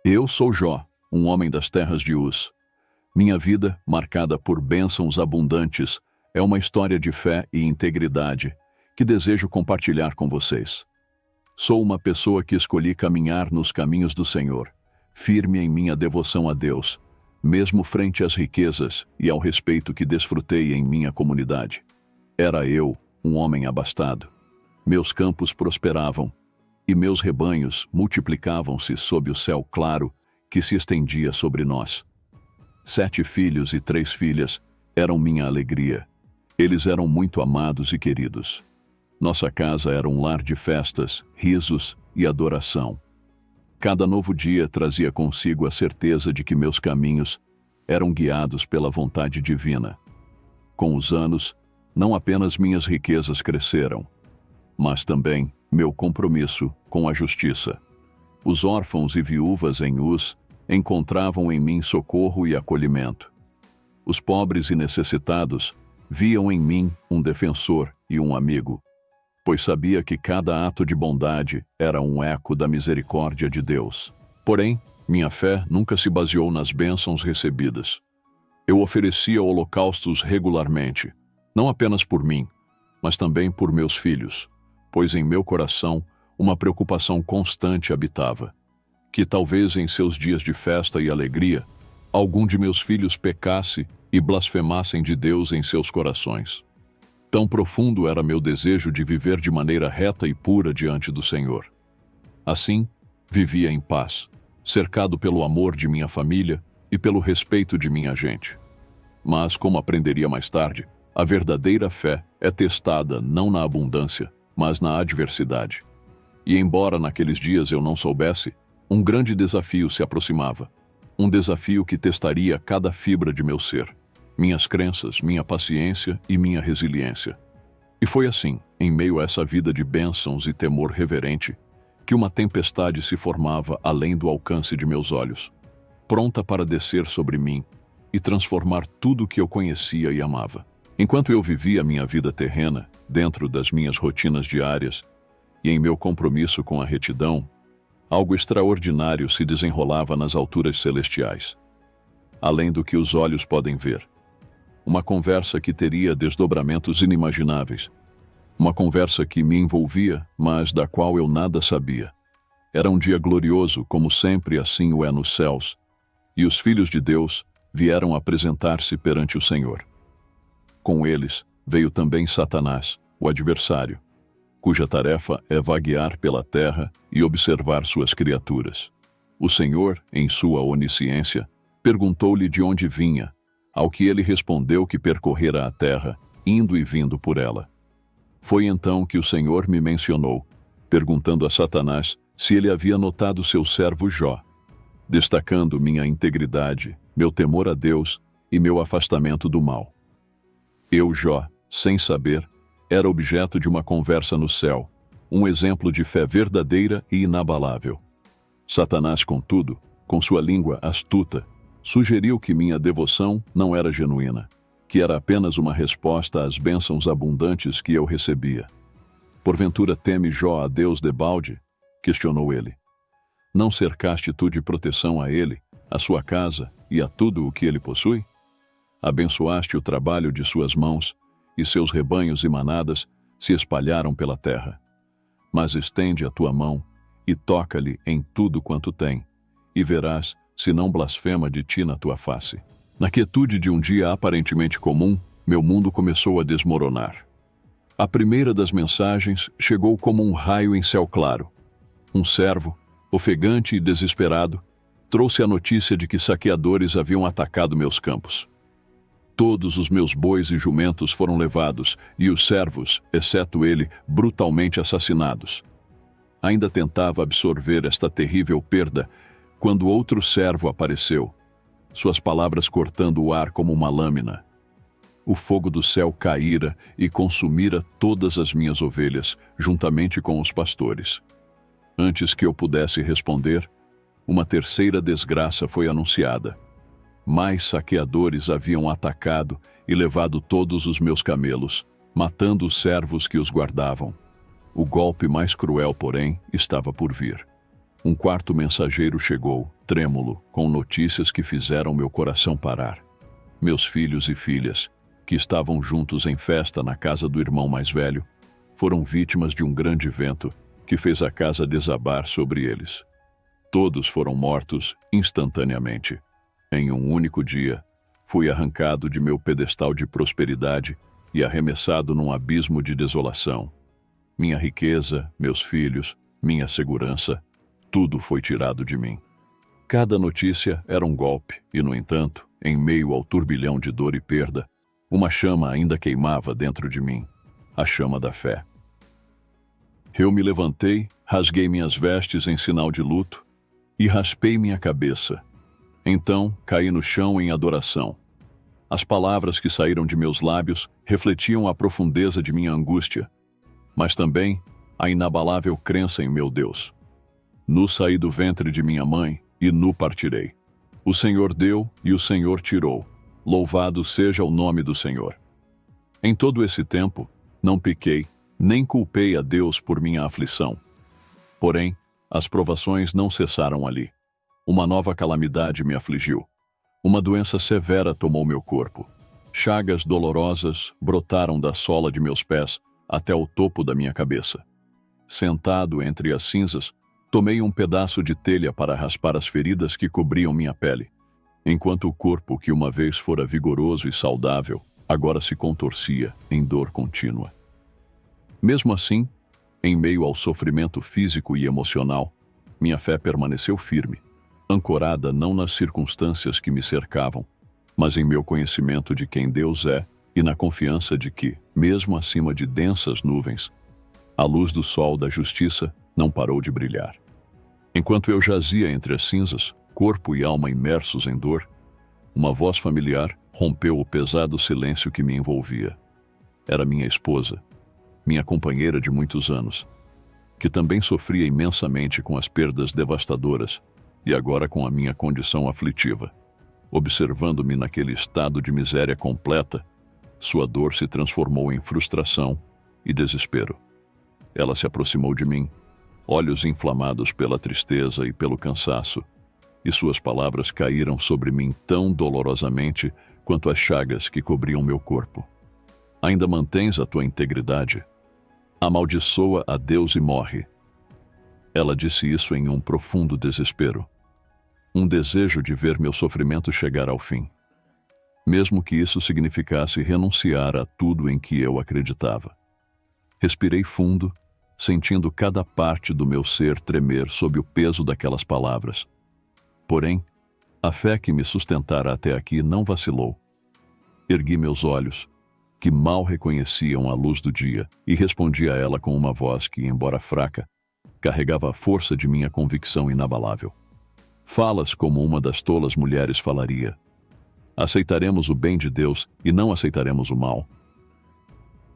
Eu sou Jó, um homem das terras de Uz. Minha vida, marcada por bênçãos abundantes, é uma história de fé e integridade que desejo compartilhar com vocês. Sou uma pessoa que escolhi caminhar nos caminhos do Senhor, firme em minha devoção a Deus, mesmo frente às riquezas e ao respeito que desfrutei em minha comunidade. Era eu, um homem abastado. Meus campos prosperavam, e meus rebanhos multiplicavam-se sob o céu claro que se estendia sobre nós. 7 filhos e 3 filhas eram minha alegria. Eles eram muito amados e queridos. Nossa casa era um lar de festas, risos e adoração. Cada novo dia trazia consigo a certeza de que meus caminhos eram guiados pela vontade divina. Com os anos, não apenas minhas riquezas cresceram, mas também meu compromisso com a justiça. Os órfãos e viúvas em Uz encontravam em mim socorro e acolhimento. Os pobres e necessitados viam em mim um defensor e um amigo, pois sabia que cada ato de bondade era um eco da misericórdia de Deus. Porém, minha fé nunca se baseou nas bênçãos recebidas. Eu oferecia holocaustos regularmente, não apenas por mim, mas também por meus filhos, pois em meu coração uma preocupação constante habitava, que talvez em seus dias de festa e alegria, algum de meus filhos pecasse e blasfemassem de Deus em seus corações. Tão profundo era meu desejo de viver de maneira reta e pura diante do Senhor. Assim, vivia em paz, cercado pelo amor de minha família e pelo respeito de minha gente. Mas, como aprenderia mais tarde, a verdadeira fé é testada não na abundância, mas na adversidade. E embora naqueles dias eu não soubesse, um grande desafio se aproximava. Um desafio que testaria cada fibra de meu ser, minhas crenças, minha paciência e minha resiliência. E foi assim, em meio a essa vida de bênçãos e temor reverente, que uma tempestade se formava além do alcance de meus olhos, pronta para descer sobre mim e transformar tudo o que eu conhecia e amava. Enquanto eu vivia minha vida terrena, dentro das minhas rotinas diárias e em meu compromisso com a retidão, algo extraordinário se desenrolava nas alturas celestiais, além do que os olhos podem ver. Uma conversa que teria desdobramentos inimagináveis. Uma conversa que me envolvia, mas da qual eu nada sabia. Era um dia glorioso, como sempre assim o é nos céus, e os filhos de Deus vieram apresentar-se perante o Senhor. Com eles veio também Satanás, o adversário, cuja tarefa é vaguear pela terra e observar suas criaturas. O Senhor, em sua onisciência, perguntou-lhe de onde vinha, ao que ele respondeu que percorrera a terra, indo e vindo por ela. Foi então que o Senhor me mencionou, perguntando a Satanás se ele havia notado seu servo Jó, destacando minha integridade, meu temor a Deus e meu afastamento do mal. Eu, Jó, sem saber, era objeto de uma conversa no céu, um exemplo de fé verdadeira e inabalável. Satanás, contudo, com sua língua astuta, sugeriu que minha devoção não era genuína, que era apenas uma resposta às bênçãos abundantes que eu recebia. Porventura teme Jó a Deus debalde? Questionou ele. Não cercaste tu de proteção a ele, a sua casa e a tudo o que ele possui? Abençoaste o trabalho de suas mãos, e seus rebanhos e manadas se espalharam pela terra. Mas estende a tua mão e toca-lhe em tudo quanto tem, e verás se não blasfema de ti na tua face. Na quietude de um dia aparentemente comum, meu mundo começou a desmoronar. A primeira das mensagens chegou como um raio em céu claro. Um servo, ofegante e desesperado, trouxe a notícia de que saqueadores haviam atacado meus campos. Todos os meus bois e jumentos foram levados, e os servos, exceto ele, brutalmente assassinados. Ainda tentava absorver esta terrível perda, quando outro servo apareceu, suas palavras cortando o ar como uma lâmina. O fogo do céu caíra e consumira todas as minhas ovelhas, juntamente com os pastores. Antes que eu pudesse responder, uma terceira desgraça foi anunciada. Mais saqueadores haviam atacado e levado todos os meus camelos, matando os servos que os guardavam. O golpe mais cruel, porém, estava por vir. um quarto mensageiro chegou, trêmulo, com notícias que fizeram meu coração parar. Meus filhos e filhas, que estavam juntos em festa na casa do irmão mais velho, foram vítimas de um grande vento que fez a casa desabar sobre eles. Todos foram mortos instantaneamente. Em um único dia, fui arrancado de meu pedestal de prosperidade e arremessado num abismo de desolação. Minha riqueza, meus filhos, minha segurança, tudo foi tirado de mim. Cada notícia era um golpe e, no entanto, em meio ao turbilhão de dor e perda, uma chama ainda queimava dentro de mim, a chama da fé. Eu me levantei, rasguei minhas vestes em sinal de luto e raspei minha cabeça. Então, caí no chão em adoração. As palavras que saíram de meus lábios refletiam a profundeza de minha angústia, mas também a inabalável crença em meu Deus. Nu saí do ventre de minha mãe e nu partirei. O Senhor deu e o Senhor tirou. Louvado seja o nome do Senhor. Em todo esse tempo, não pequei, nem culpei a Deus por minha aflição. Porém, as provações não cessaram ali. Uma nova calamidade me afligiu. Uma doença severa tomou meu corpo. Chagas dolorosas brotaram da sola de meus pés até o topo da minha cabeça. Sentado entre as cinzas, tomei um pedaço de telha para raspar as feridas que cobriam minha pele, enquanto o corpo, que uma vez fora vigoroso e saudável, agora se contorcia em dor contínua. Mesmo assim, em meio ao sofrimento físico e emocional, minha fé permaneceu firme, ancorada não nas circunstâncias que me cercavam, mas em meu conhecimento de quem Deus é e na confiança de que, mesmo acima de densas nuvens, a luz do sol da justiça não parou de brilhar. Enquanto eu jazia entre as cinzas, corpo e alma imersos em dor, uma voz familiar rompeu o pesado silêncio que me envolvia. Era minha esposa, minha companheira de muitos anos, que também sofria imensamente com as perdas devastadoras e agora com a minha condição aflitiva. Observando-me naquele estado de miséria completa, sua dor se transformou em frustração e desespero. Ela se aproximou de mim, olhos inflamados pela tristeza e pelo cansaço, e suas palavras caíram sobre mim tão dolorosamente quanto as chagas que cobriam meu corpo. Ainda mantens a tua integridade? Amaldiçoa a Deus e morre. Ela disse isso em um profundo desespero. Um desejo de ver meu sofrimento chegar ao fim. Mesmo que isso significasse renunciar a tudo em que eu acreditava. Respirei fundo, sentindo cada parte do meu ser tremer sob o peso daquelas palavras. Porém, a fé que me sustentara até aqui não vacilou. Ergui meus olhos, que mal reconheciam a luz do dia, e respondi a ela com uma voz que, embora fraca, carregava a força de minha convicção inabalável. Falas como uma das tolas mulheres falaria. Aceitaremos o bem de Deus e não aceitaremos o mal.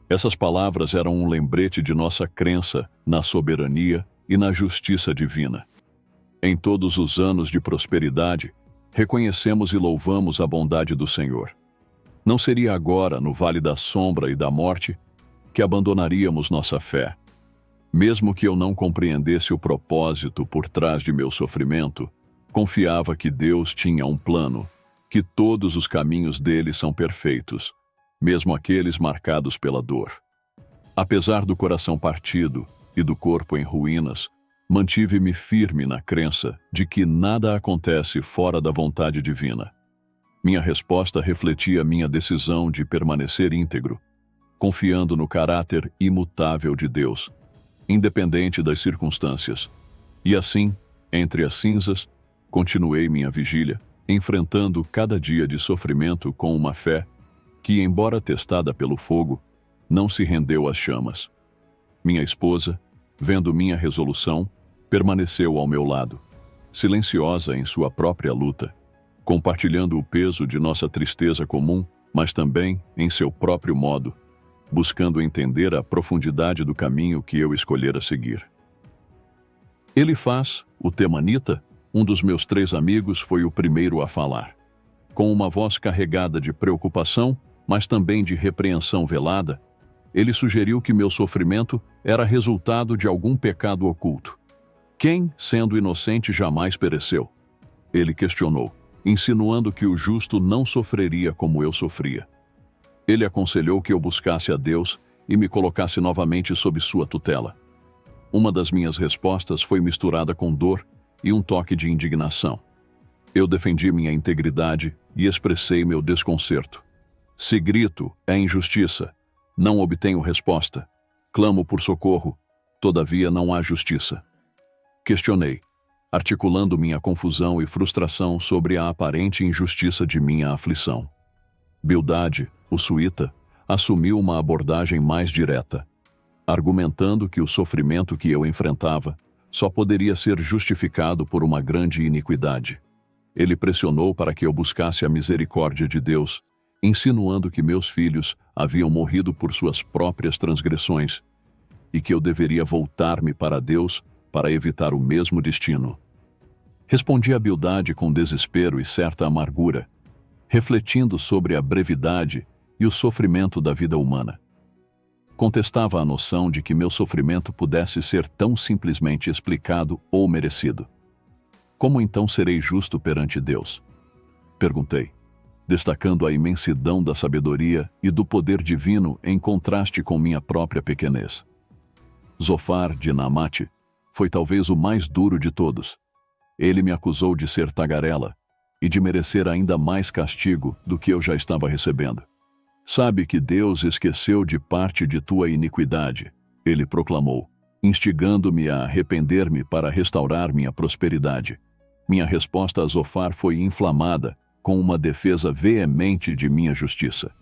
Essas palavras eram um lembrete de nossa crença na soberania e na justiça divina. Em todos os anos de prosperidade, reconhecemos e louvamos a bondade do Senhor. Não seria agora, no vale da sombra e da morte, que abandonaríamos nossa fé. Mesmo que eu não compreendesse o propósito por trás de meu sofrimento, confiava que Deus tinha um plano, que todos os caminhos dele são perfeitos, mesmo aqueles marcados pela dor. Apesar do coração partido e do corpo em ruínas, mantive-me firme na crença de que nada acontece fora da vontade divina. Minha resposta refletia minha decisão de permanecer íntegro, confiando no caráter imutável de Deus, independente das circunstâncias. E assim, entre as cinzas, continuei minha vigília, enfrentando cada dia de sofrimento com uma fé que, embora testada pelo fogo, não se rendeu às chamas. Minha esposa, vendo minha resolução, permaneceu ao meu lado, silenciosa em sua própria luta, compartilhando o peso de nossa tristeza comum, mas também, em seu próprio modo, buscando entender a profundidade do caminho que eu escolhera seguir. Elifaz, o temanita, um dos meus 3 amigos, foi o primeiro a falar. Com uma voz carregada de preocupação, mas também de repreensão velada, ele sugeriu que meu sofrimento era resultado de algum pecado oculto, Quem, sendo inocente, jamais pereceu? Ele questionou, insinuando que o justo não sofreria como eu sofria. Ele aconselhou que eu buscasse a Deus e me colocasse novamente sob sua tutela. Uma das minhas respostas foi misturada com dor e um toque de indignação. Eu defendi minha integridade e expressei meu desconcerto. Se grito, é injustiça. Não obtenho resposta. Clamo por socorro, todavia não há justiça. Questionei, articulando minha confusão e frustração sobre a aparente injustiça de minha aflição. Bildade, o suíta, assumiu uma abordagem mais direta, argumentando que o sofrimento que eu enfrentava só poderia ser justificado por uma grande iniquidade. Ele pressionou para que eu buscasse a misericórdia de Deus, insinuando que meus filhos haviam morrido por suas próprias transgressões e que eu deveria voltar-me para Deus para evitar o mesmo destino. Respondi a Bildade com desespero e certa amargura, refletindo sobre a brevidade e o sofrimento da vida humana. Contestava a noção de que meu sofrimento pudesse ser tão simplesmente explicado ou merecido. Como então serei justo perante Deus? Perguntei, destacando a imensidão da sabedoria e do poder divino em contraste com minha própria pequenez. Zofar de Naamate foi talvez o mais duro de todos. Ele me acusou de ser tagarela e de merecer ainda mais castigo do que eu já estava recebendo. Sabe que Deus esqueceu de parte de tua iniquidade, ele proclamou, instigando-me a arrepender-me para restaurar minha prosperidade. Minha resposta a Zofar foi inflamada, com uma defesa veemente de minha justiça.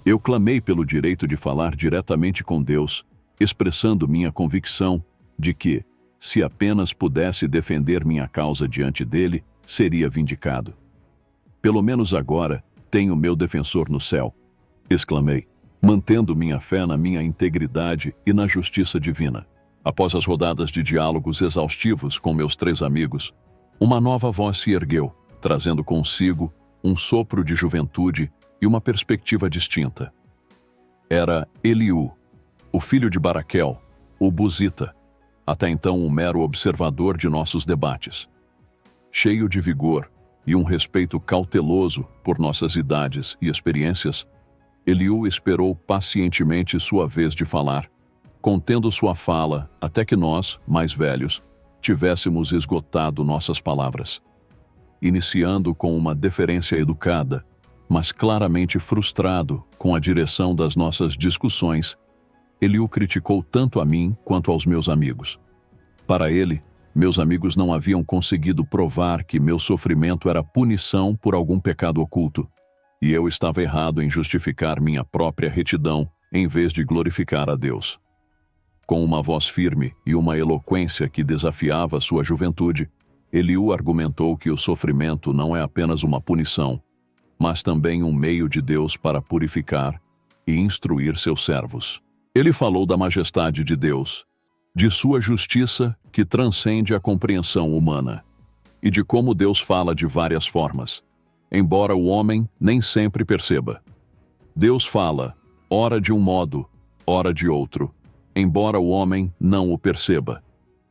Eu clamei pelo direito de falar diretamente com Deus, expressando minha convicção de que, se apenas pudesse defender minha causa diante dele, seria vindicado. Pelo menos agora tenho meu defensor no céu, exclamei, mantendo minha fé na minha integridade e na justiça divina. Após as rodadas de diálogos exaustivos com meus 3 amigos, uma nova voz se ergueu, trazendo consigo um sopro de juventude e uma perspectiva distinta. Era Eliú, o filho de Baraquel, o Buzita, até então um mero observador de nossos debates. Cheio de vigor e um respeito cauteloso por nossas idades e experiências, Eliú esperou pacientemente sua vez de falar, contendo sua fala até que nós, mais velhos, tivéssemos esgotado nossas palavras. Iniciando com uma deferência educada, mas claramente frustrado com a direção das nossas discussões, Eliú criticou tanto a mim quanto aos meus amigos. Para ele, meus amigos não haviam conseguido provar que meu sofrimento era punição por algum pecado oculto, e eu estava errado em justificar minha própria retidão em vez de glorificar a Deus. Com uma voz firme e uma eloquência que desafiava sua juventude, Eliú argumentou que o sofrimento não é apenas uma punição, mas também um meio de Deus para purificar e instruir seus servos. Ele falou da majestade de Deus, de sua justiça que transcende a compreensão humana, e de como Deus fala de várias formas, embora o homem nem sempre perceba. Deus fala, ora de um modo, ora de outro, embora o homem não o perceba,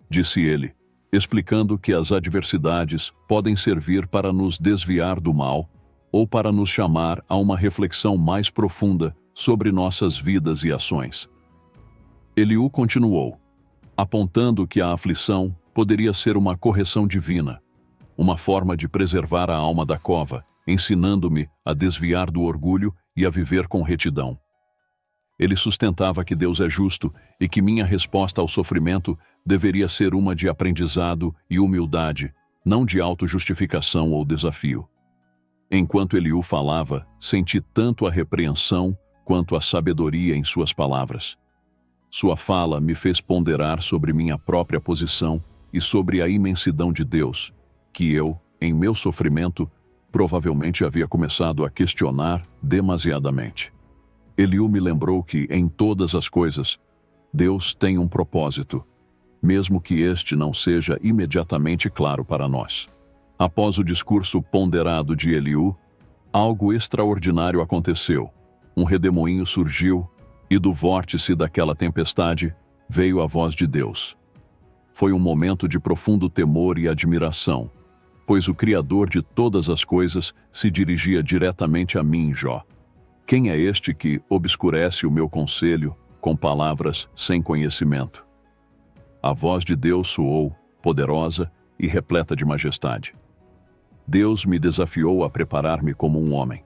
disse ele, explicando que as adversidades podem servir para nos desviar do mal ou para nos chamar a uma reflexão mais profunda sobre nossas vidas e ações. Eliú continuou, apontando que a aflição poderia ser uma correção divina, uma forma de preservar a alma da cova, ensinando-me a desviar do orgulho e a viver com retidão. Ele sustentava que Deus é justo e que minha resposta ao sofrimento deveria ser uma de aprendizado e humildade, não de autojustificação ou desafio. Enquanto Eliú falava, senti tanto a repreensão quanto a sabedoria em suas palavras. Sua fala me fez ponderar sobre minha própria posição e sobre a imensidão de Deus, que eu, em meu sofrimento, provavelmente havia começado a questionar demasiadamente. Eliú me lembrou que, em todas as coisas, Deus tem um propósito, mesmo que este não seja imediatamente claro para nós. Após o discurso ponderado de Eliú, algo extraordinário aconteceu. Um redemoinho surgiu, e do vórtice daquela tempestade veio a voz de Deus. Foi um momento de profundo temor e admiração, pois o Criador de todas as coisas se dirigia diretamente a mim, Jó. Quem é este que obscurece o meu conselho com palavras sem conhecimento? A voz de Deus soou, poderosa e repleta de majestade. Deus me desafiou a preparar-me como um homem.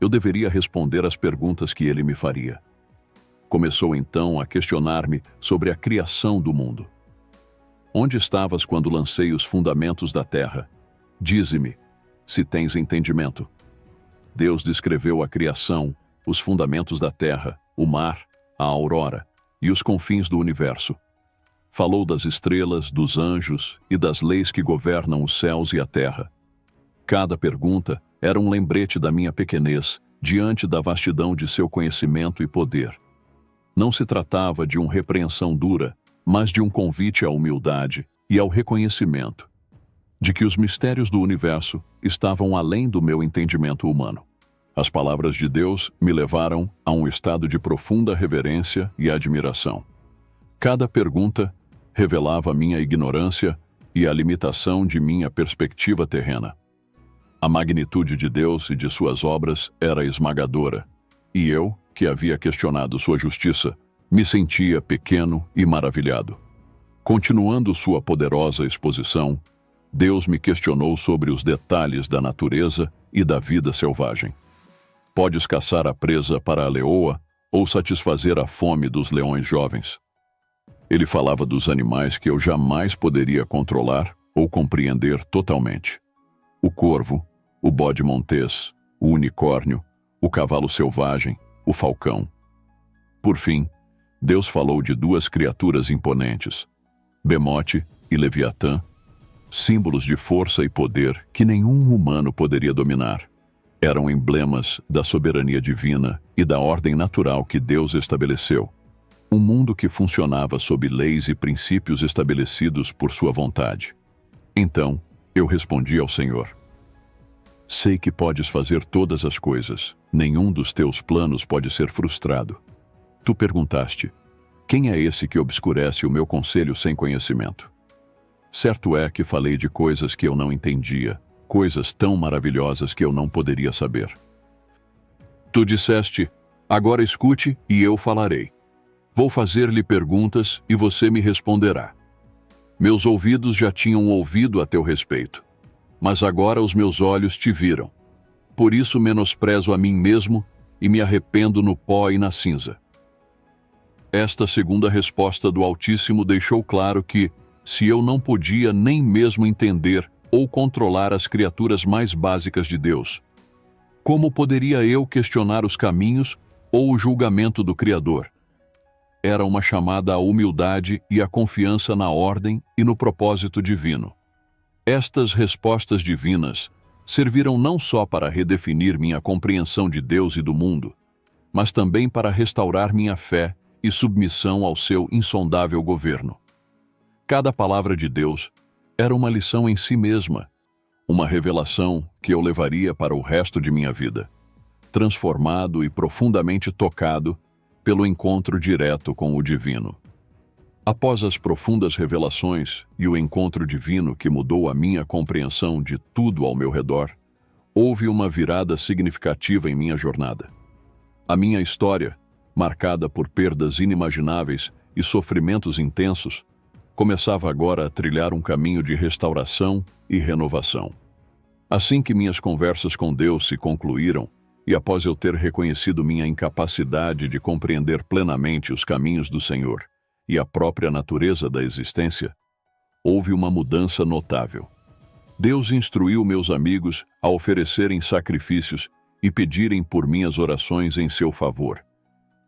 Eu deveria responder às perguntas que ele me faria. Começou então a questionar-me sobre a criação do mundo. Onde estavas quando lancei os fundamentos da terra? Dize-me, se tens entendimento. Deus descreveu a criação, os fundamentos da terra, o mar, a aurora e os confins do universo. Falou das estrelas, dos anjos e das leis que governam os céus e a terra. Cada pergunta era um lembrete da minha pequenez diante da vastidão de seu conhecimento e poder. Não se tratava de uma repreensão dura, mas de um convite à humildade e ao reconhecimento de que os mistérios do universo estavam além do meu entendimento humano. As palavras de Deus me levaram a um estado de profunda reverência e admiração. Cada pergunta revelava minha ignorância e a limitação de minha perspectiva terrena. A magnitude de Deus e de suas obras era esmagadora, e eu, que havia questionado sua justiça, me sentia pequeno e maravilhado. Continuando sua poderosa exposição, Deus me questionou sobre os detalhes da natureza e da vida selvagem. Podes caçar a presa para a leoa ou satisfazer a fome dos leões jovens. Ele falava dos animais que eu jamais poderia controlar ou compreender totalmente. O corvo, o bode montês, o unicórnio, o cavalo selvagem, o falcão. Por fim, Deus falou de duas criaturas imponentes, Bemote e Leviatã, símbolos de força e poder que nenhum humano poderia dominar. Eram emblemas da soberania divina e da ordem natural que Deus estabeleceu. Um mundo que funcionava sob leis e princípios estabelecidos por sua vontade. Então, eu respondi ao Senhor: sei que podes fazer todas as coisas, nenhum dos teus planos pode ser frustrado. Tu perguntaste: quem é esse que obscurece o meu conselho sem conhecimento? Certo é que falei de coisas que eu não entendia, coisas tão maravilhosas que eu não poderia saber. Tu disseste: agora escute e eu falarei. Vou fazer-lhe perguntas e você me responderá. Meus ouvidos já tinham ouvido a teu respeito, mas agora os meus olhos te viram. Por isso menosprezo a mim mesmo e me arrependo no pó e na cinza. Esta segunda resposta do Altíssimo deixou claro que, se eu não podia nem mesmo entender ou controlar as criaturas mais básicas de Deus, como poderia eu questionar os caminhos ou o julgamento do Criador? Era uma chamada à humildade e à confiança na ordem e no propósito divino. Estas respostas divinas serviram não só para redefinir minha compreensão de Deus e do mundo, mas também para restaurar minha fé e submissão ao seu insondável governo. Cada palavra de Deus era uma lição em si mesma, uma revelação que eu levaria para o resto de minha vida, transformado e profundamente tocado pelo encontro direto com o divino. Após as profundas revelações e o encontro divino que mudou a minha compreensão de tudo ao meu redor, houve uma virada significativa em minha jornada. A minha história, marcada por perdas inimagináveis e sofrimentos intensos, começava agora a trilhar um caminho de restauração e renovação. Assim que minhas conversas com Deus se concluíram, e após eu ter reconhecido minha incapacidade de compreender plenamente os caminhos do Senhor e a própria natureza da existência, houve uma mudança notável. Deus instruiu meus amigos a oferecerem sacrifícios e pedirem por minhas orações em seu favor,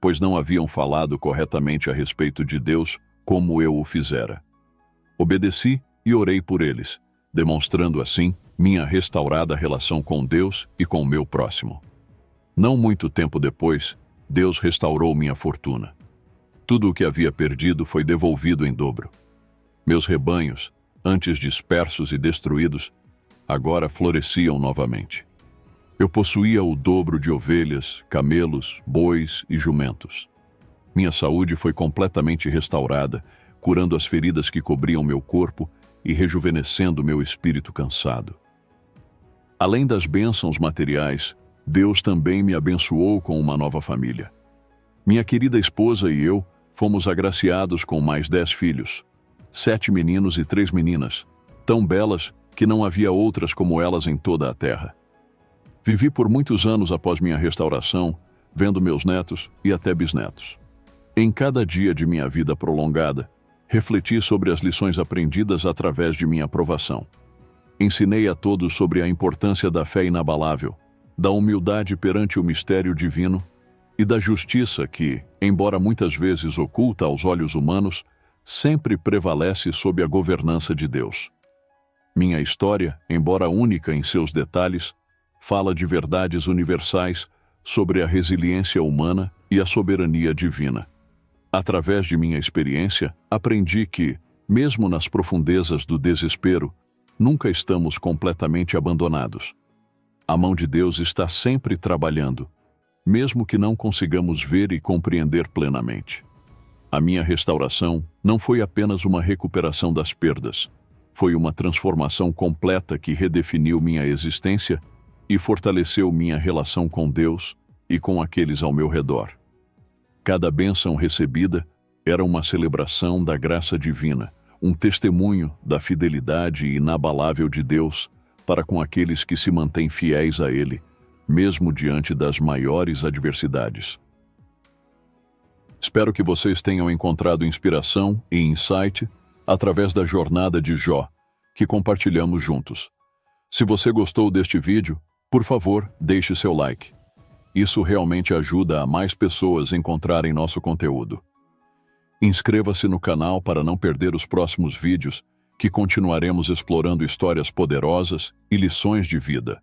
pois não haviam falado corretamente a respeito de Deus como eu o fizera. Obedeci e orei por eles, demonstrando assim minha restaurada relação com Deus e com o meu próximo. Não muito tempo depois, Deus restaurou minha fortuna. Tudo o que havia perdido foi devolvido em dobro. Meus rebanhos, antes dispersos e destruídos, agora floresciam novamente. Eu possuía o dobro de ovelhas, camelos, bois e jumentos. Minha saúde foi completamente restaurada, curando as feridas que cobriam meu corpo e rejuvenescendo meu espírito cansado. Além das bênçãos materiais, Deus também me abençoou com uma nova família. Minha querida esposa e eu fomos agraciados com mais 10 filhos, 7 meninos e 3 meninas, tão belas que não havia outras como elas em toda a terra. Vivi por muitos anos após minha restauração, vendo meus netos e até bisnetos. Em cada dia de minha vida prolongada, refleti sobre as lições aprendidas através de minha provação. Ensinei a todos sobre a importância da fé inabalável, da humildade perante o mistério divino e da justiça que, embora muitas vezes oculta aos olhos humanos, sempre prevalece sob a governança de Deus. Minha história, embora única em seus detalhes, fala de verdades universais sobre a resiliência humana e a soberania divina. Através de minha experiência, aprendi que, mesmo nas profundezas do desespero, nunca estamos completamente abandonados. A mão de Deus está sempre trabalhando, mesmo que não consigamos ver e compreender plenamente. A minha restauração não foi apenas uma recuperação das perdas, foi uma transformação completa que redefiniu minha existência e fortaleceu minha relação com Deus e com aqueles ao meu redor. Cada bênção recebida era uma celebração da graça divina, um testemunho da fidelidade inabalável de Deus para com aqueles que se mantêm fiéis a Ele, mesmo diante das maiores adversidades. Espero que vocês tenham encontrado inspiração e insight através da jornada de Jó, que compartilhamos juntos. Se você gostou deste vídeo, por favor, deixe seu like. Isso realmente ajuda a mais pessoas a encontrarem nosso conteúdo. Inscreva-se no canal para não perder os próximos vídeos, que continuaremos explorando histórias poderosas e lições de vida.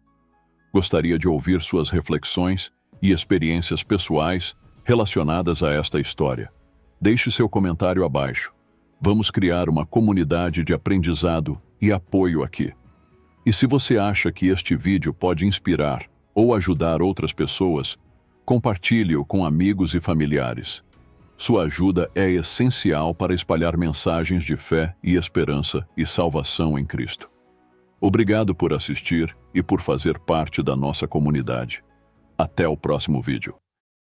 Gostaria de ouvir suas reflexões e experiências pessoais relacionadas a esta história. Deixe seu comentário abaixo. Vamos criar uma comunidade de aprendizado e apoio aqui. E se você acha que este vídeo pode inspirar ou ajudar outras pessoas, compartilhe-o com amigos e familiares. Sua ajuda é essencial para espalhar mensagens de fé e esperança e salvação em Cristo. Obrigado por assistir e por fazer parte da nossa comunidade. Até o próximo vídeo.